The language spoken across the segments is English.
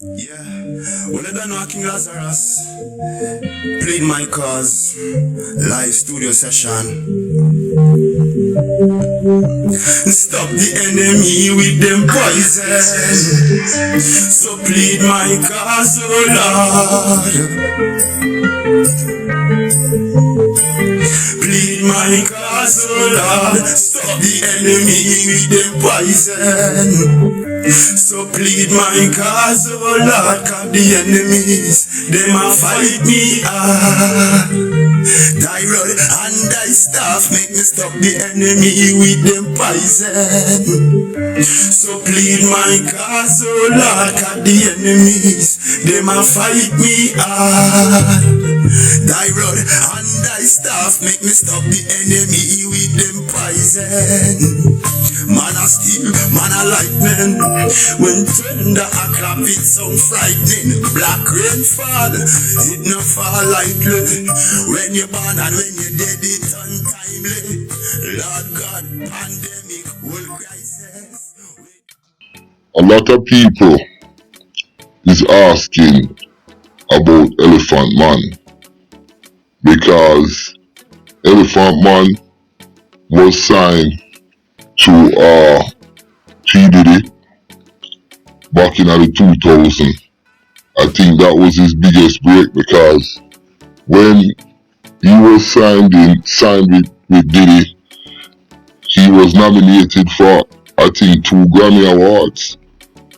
Yeah, well I don't know King Lazarus played my cause, live studio session. Stop the enemy with them poison. So plead my cause, oh Lord. Plead my cause, oh Lord. Stop the enemy with them poison. So plead my cause, oh Lord, cause the enemies, them a fight me hard. Thy rod and thy staff make me stop the enemy with them poison. So plead my cause, oh Lord, cause the enemies, them a fight me hard. Thy rod and thy staff make me stop the enemy with them poison. Man a steal, man a lightning. When thunder a clap, it sound frightening. Black rain fall, it no fall lightly. When you born and when you dead, it untimely. Lord God, pandemic, world crisis. A lot of people is asking about Elephant Man because Elephant Man was signed to Diddy back in the 2000. I think that was his biggest break because when he was signed with Diddy, he was nominated for I think 2 Grammy Awards.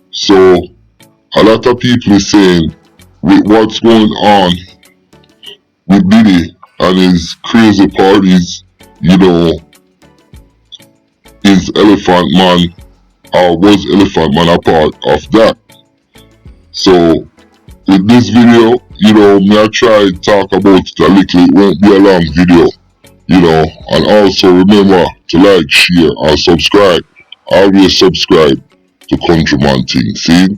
So a lot of people is saying with what's going on with Diddy and his crazy parties, is Elephant Man or was Elephant Man a part of that? So with this video, me I try to talk about it a little. It won't be a long video, and also remember to like, share, and subscribe. Always subscribe to Countryman thing. See?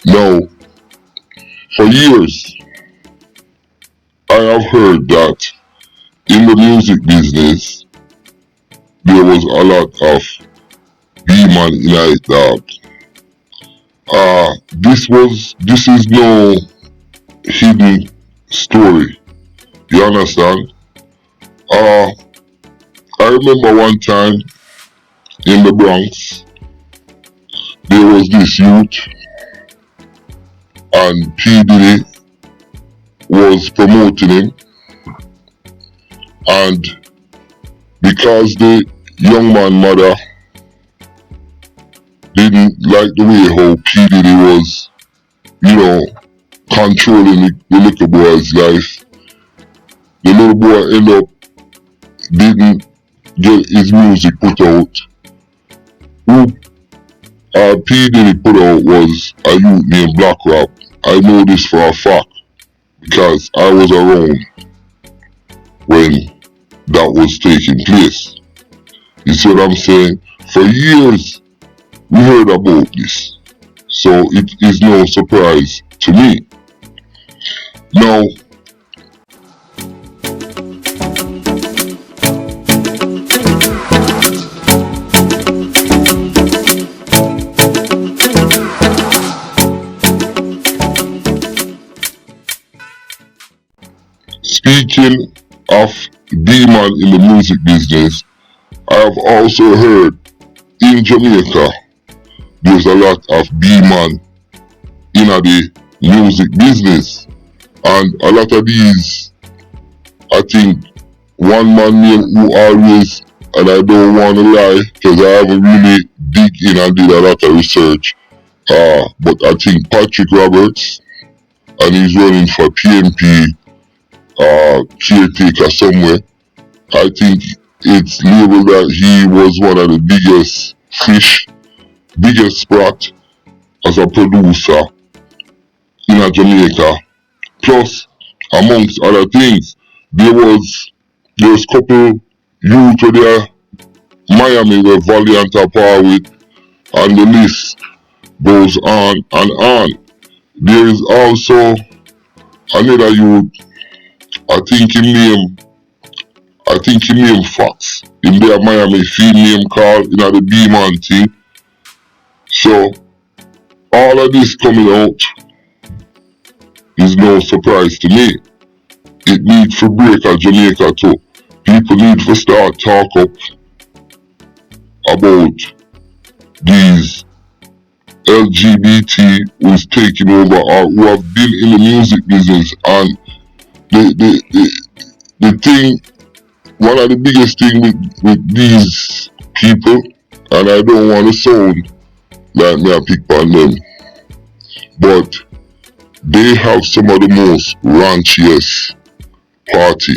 Now, for years, I have heard that in the music business, there was a lot of B-man in it that this is no hidden story. You understand? I remember one time in the Bronx, there was this youth and P. Diddy was promoting him, and because the young man mother didn't like the way how P. Diddy was, controlling the little boy's life, the little boy ended up didn't get his music put out. Who P. Diddy put out was a youth named Black Rock. I know this for a fact because I was around when that was taking place. You see what I'm saying? For years, we heard about this. So it is no surprise to me. Now, speaking of B-man in the music business, I have also heard in Jamaica there's a lot of B-man in the music business, and a lot of these, I think one man name who always, and I don't want to lie because I haven't really dig in and did a lot of research, but I think Patrick Roberts, and he's running for PNP caretaker somewhere. I think it's labeled that he was one of the biggest sprat as a producer in Jamaica. Plus, amongst other things, there's couple youth to there, Miami were Valiant a par with, and the list goes on and on. There is also another youth, I think him name Fox. In there Miami field name called the B-man thing. So all of this coming out is no surprise to me. It needs to break at Jamaica too. People need to start talk up about these LGBT who's taking over or who have been in the music business. And the thing, one of the biggest thing with these people, and I don't want to sound like me I pick on them, but they have some of the most raunchiest party.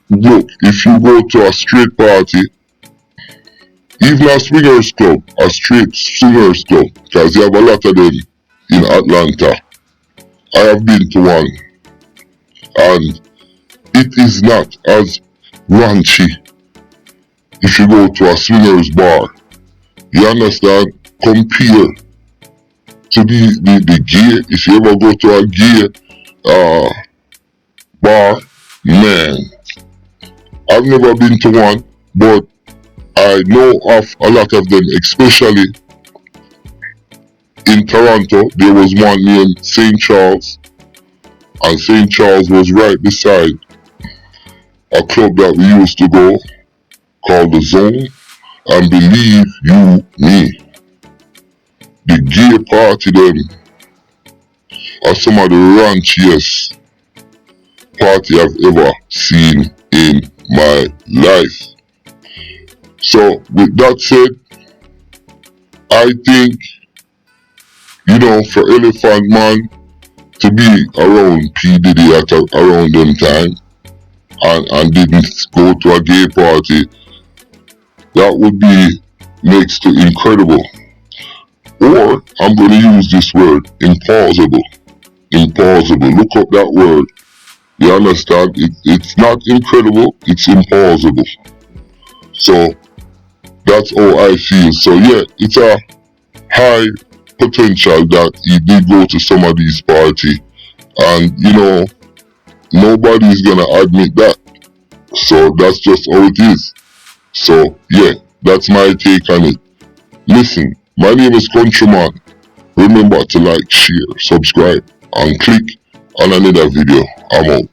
Look, if you go to a straight party, even a swingers club, a straight swingers club, because you have a lot of them in Atlanta. I have been to one, and it is not as raunchy if you go to a swingers bar. You understand? Compare to the gay. If you ever go to a gay bar, man, I've never been to one, but I know of a lot of them, especially in Toronto. There was one named St. Charles, and St. Charles was right beside a club that we used to go called The Zone. And believe you me, the gay party them are some of the raunchiest party I've ever seen in my life. So with that said, I think, for Elephant Man to be around P. Diddy at around them time and didn't go to a gay party, that would be next to incredible. Or I'm going to use this word, implausible. Implausible. Look up that word. You understand? It's not incredible, it's implausible. So that's how I feel. So yeah, it's a high potential that he did go to some of these parties. And nobody's gonna admit that. So that's just how it is. So yeah, that's my take on it. Listen, my name is Countryman. Remember to like, share, subscribe, and click on another video. I'm out.